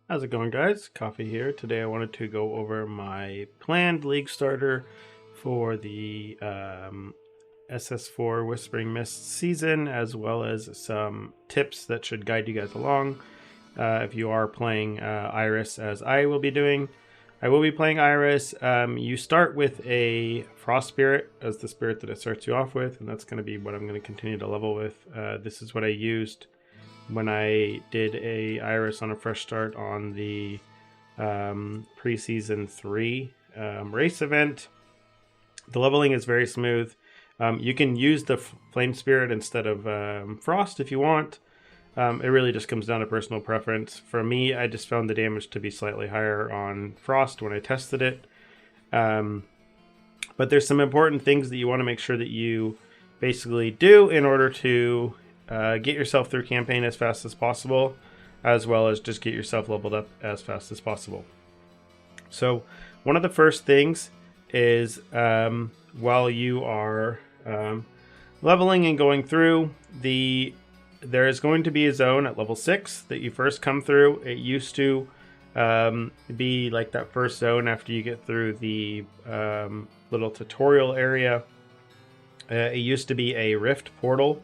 How's it going, guys? Coffee here. Today I wanted to go over my planned league starter for the SS4 Whispering Mist season, as well as some tips that should guide you guys along. If you are playing Iris, as I will be doing, I will be playing Iris. You start with a Frost Spirit as the spirit that it starts you off with, and that's going to be what I'm going to continue to level with. This is what I used when I did a Iris on a fresh start on the preseason 3 race event. The leveling is very smooth. You can use the Flame Spirit instead of Frost if you want. It really just comes down to personal preference. For me, I just found the damage to be slightly higher on Frost when I tested it. But there's some important things that you want to make sure that you basically do in order to get yourself through campaign as fast as possible, as well as just get yourself leveled up as fast as possible. So one of the first things is while you are leveling and going through, there is going to be a zone at level 6 that you first come through. It used to be like that first zone after you get through the little tutorial area. It used to be a rift portal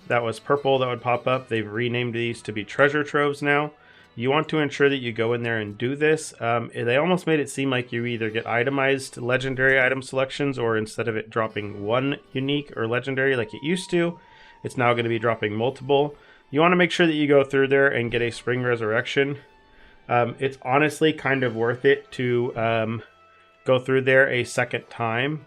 that was purple that would pop up. They've renamed these to be treasure troves now. You want to ensure that you go in there and do this. They almost made it seem like you either get itemized legendary item selections, or instead of it dropping one unique or legendary like it used to, it's now going to be dropping multiple. You want to make sure that you go through there and get a Spring Resurrection. It's honestly kind of worth it to go through there a second time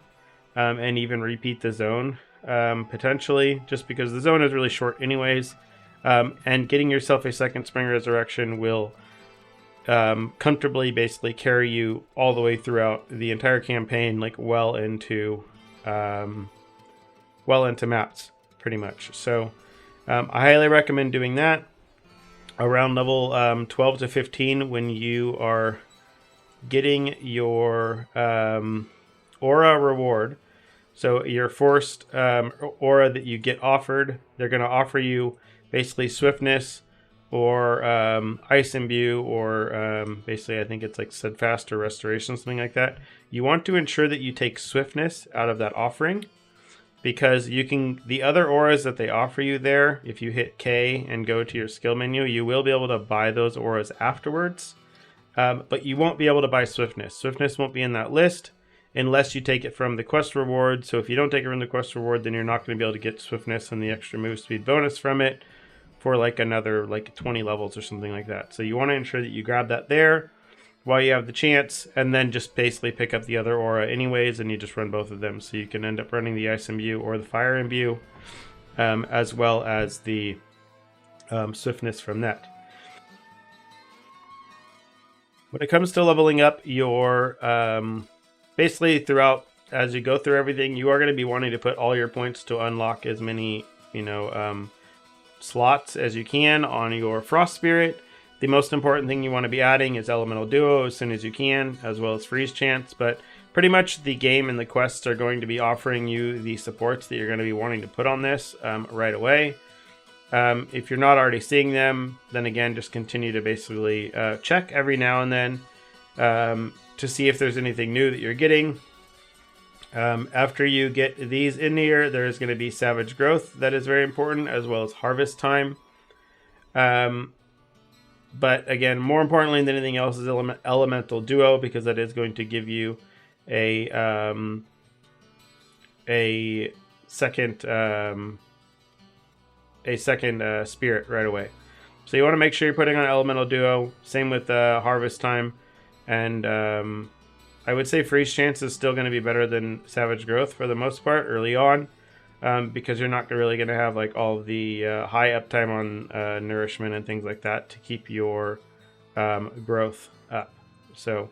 and even repeat the zone. Potentially, just because the zone is really short anyways, and getting yourself a second Spring Resurrection will comfortably basically carry you all the way throughout the entire campaign, like well into maps, pretty much. So I highly recommend doing that around level 12 to 15 when you are getting your aura reward. So your first aura that you get offered, they're going to offer you basically Swiftness or Ice Imbue, or basically I think it's like Steadfast or Restoration, something like that. You want to ensure that you take Swiftness out of that offering, because you can, the other auras that they offer you there, if you hit K and go to your skill menu, you will be able to buy those auras afterwards, but you won't be able to buy Swiftness. Swiftness won't be in that list unless you take it from the quest reward. So if you don't take it from the quest reward, then you're not going to be able to get Swiftness and the extra move speed bonus from it for like another 20 levels or something like that. So you want to ensure that you grab that there while you have the chance, and then just basically pick up the other aura anyways, and you just run both of them. So you can end up running the Ice Imbue or the Fire Imbue, as well as the Swiftness from that. When it comes to leveling up your basically throughout, as you go through everything, you are going to be wanting to put all your points to unlock as many, slots as you can on your Frost Spirit. The most important thing you want to be adding is Elemental Duo as soon as you can, as well as Freeze Chance. But pretty much the game and the quests are going to be offering you the supports that you're going to be wanting to put on this right away. If you're not already seeing them, then again, just continue to basically check every now and then to see if there's anything new that you're getting. After you get these in here, there's going to be Savage Growth that is very important, as well as Harvest Time. But again, more importantly than anything else is Elemental Duo, because that is going to give you a second spirit right away. So you want to make sure you're putting on Elemental Duo. Same with Harvest Time. And I would say Freeze Chance is still going to be better than Savage Growth for the most part early on, because you're not really going to have like all of the high uptime on nourishment and things like that to keep your growth up. So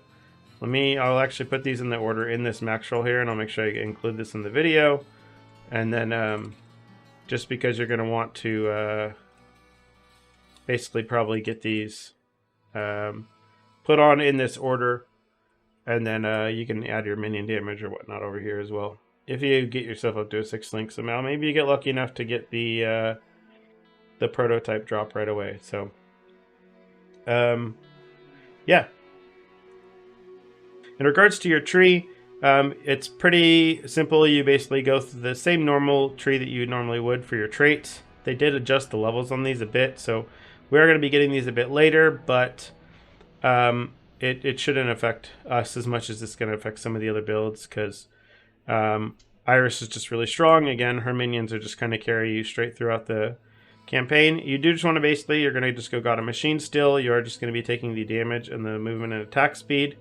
I'll actually put these in the order in this max roll here, and I'll make sure I include this in the video. And then just because you're going to want to basically probably get these put on in this order, and then you can add your minion damage or whatnot over here as well. If you get yourself up to a 6 link somehow, maybe you get lucky enough to get the prototype drop right away. So yeah. In regards to your tree, it's pretty simple. You basically go through the same normal tree that you normally would for your traits. They did adjust the levels on these a bit, so we are going to be getting these a bit later, but it shouldn't affect us as much as it's going to affect some of the other builds, because Iris is just really strong. Again, her minions are just kind of carry you straight throughout the campaign. You do just want to basically, you're going to just go God of Machine still. You are just going to be taking the damage and the movement and attack speed.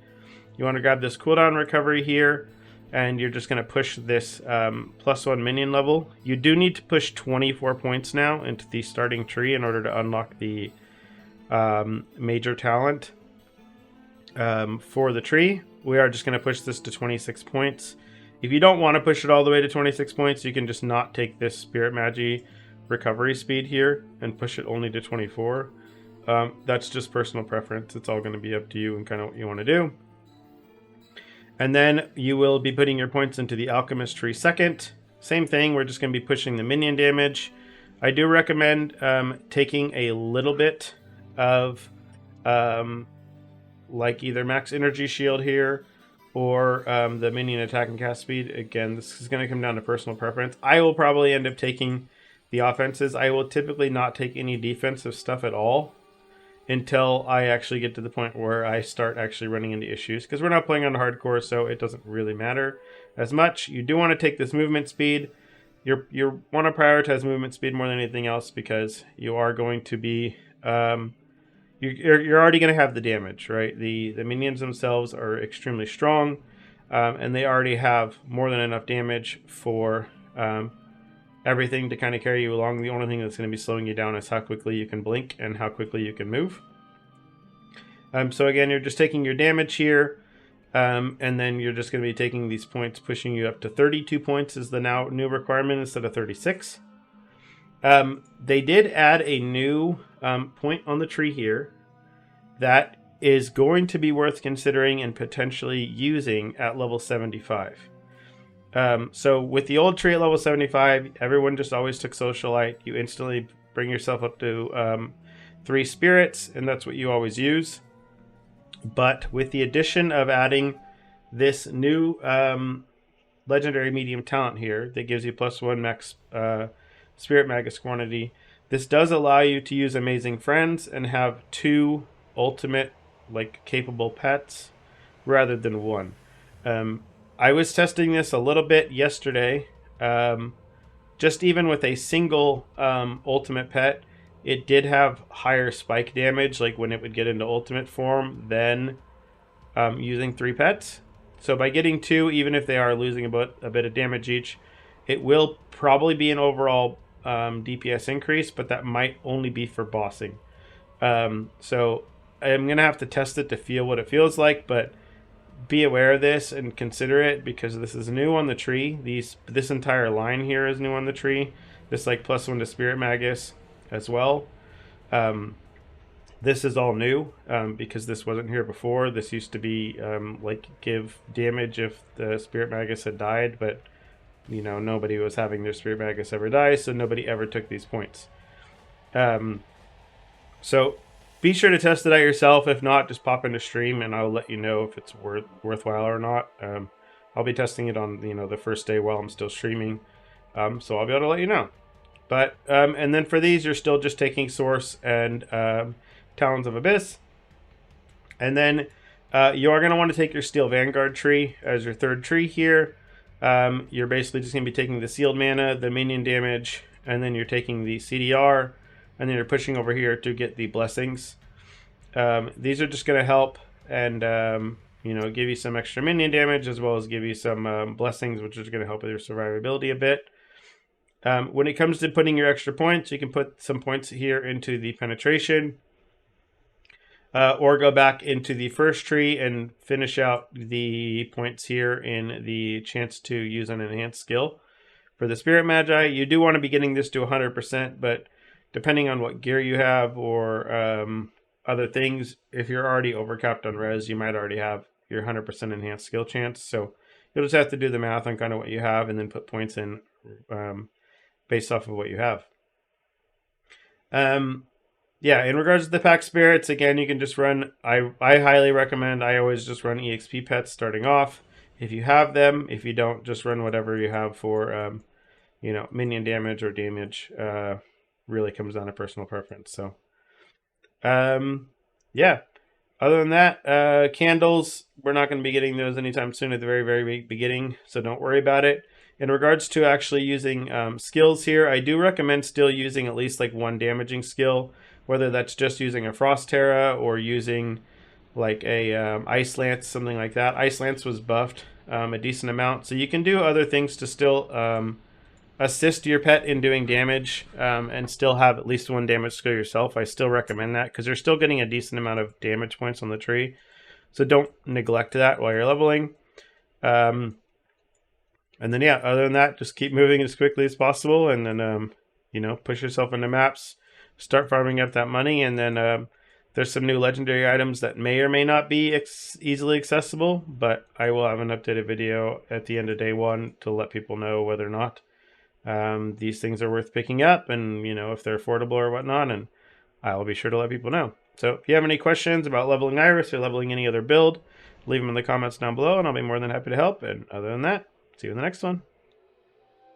You want to grab this cooldown recovery here, and you're just going to push this +1 minion level. You do need to push 24 points now into the starting tree in order to unlock the major talent for the tree. We are just going to push this to 26 points. If you don't want to push it all the way to 26 points, you can just not take this Spirit Magi recovery speed here and push it only to 24. That's just personal preference. It's all going to be up to you and kind of what you want to do. And then you will be putting your points into the Alchemist tree second. Same thing, we're just going to be pushing the minion damage. I do recommend taking a little bit of like either max energy shield here or the minion attack and cast speed. Again, this is going to come down to personal preference. I will probably end up taking the offenses. I will typically not take any defensive stuff at all until I actually get to the point where I start actually running into issues, because we're not playing on hardcore, so it doesn't really matter as much. You do want to take this movement speed. You want to prioritize movement speed more than anything else, because you are going to be you're already going to have the damage, right? The minions themselves are extremely strong, and they already have more than enough damage for everything to kind of carry you along. The only thing that's going to be slowing you down is how quickly you can blink and how quickly you can move. So again, you're just taking your damage here, and then you're just going to be taking these points, pushing you up to 32 points is the now new requirement instead of 36. They did add a new point on the tree here that is going to be worth considering and potentially using at level 75. So with the old tree at level 75, everyone just always took Socialite. You instantly bring yourself up to 3 spirits, and that's what you always use. But with the addition of adding this new legendary medium talent here that gives you +1 max Spirit Magus quantity, this does allow you to use Amazing Friends and have 2 ultimate capable pets rather than 1. I was testing this a little bit yesterday. Just even with a single ultimate pet, it did have higher spike damage, like when it would get into ultimate form, than using 3 pets. So by getting 2, even if they are losing about a bit of damage each, it will probably be an overall DPS increase, but that might only be for bossing. So I'm going to have to test it to feel what it feels like, but be aware of this and consider it, because this is new on the tree. This entire line here is new on the tree. This +1 to Spirit Magus as well. This is all new because this wasn't here before. This used to be give damage if the Spirit Magus had died, but nobody was having their Spirit Magus ever die, so nobody ever took these points. So be sure to test it out yourself. If not, just pop into stream and I'll let you know if it's worthwhile or not. I'll be testing it on the first day while I'm still streaming, so I'll be able to let you know. But and then for these, you're still just taking Source and Talons of Abyss, and then you are going to want to take your Steel Vanguard tree as your third tree here. You're basically just going to be taking the sealed mana, the minion damage, and then you're taking the CDR, and then you're pushing over here to get the blessings. These are just going to help and give you some extra minion damage, as well as give you some blessings, which is going to help with your survivability a bit. When it comes to putting your extra points, you can put some points here into the penetration, or go back into the first tree and finish out the points here in the chance to use an enhanced skill. For the Spirit Magi, you do want to be getting this to 100%, but depending on what gear you have or other things, if you're already overcapped on res, you might already have your 100% enhanced skill chance. So you'll just have to do the math on kind of what you have and then put points in based off of what you have. yeah, in regards to the pack spirits, again, you can just run. I highly recommend. I always just run EXP pets starting off. If you have them, if you don't, just run whatever you have for minion damage or damage. Really comes down to personal preference. So, yeah. Other than that, candles, we're not going to be getting those anytime soon at the very, very beginning, so don't worry about it. In regards to actually using skills here, I do recommend still using at least like one damaging skill, whether that's just using a Frost Terra or using like a Ice Lance, something like that. Ice Lance was buffed a decent amount, so you can do other things to still assist your pet in doing damage and still have at least one damage skill yourself. I still recommend that because you're still getting a decent amount of damage points on the tree. So don't neglect that while you're leveling. And then, yeah, other than that, just keep moving as quickly as possible and then, push yourself into maps, start farming up that money. And then there's some new legendary items that may or may not be easily accessible, but I will have an updated video at the end of day one to let people know whether or not these things are worth picking up and if they're affordable or whatnot, and I will be sure to let people know. So if you have any questions about leveling Iris or leveling any other build, leave them in the comments down below and I'll be more than happy to help. And other than that, see you in the next one.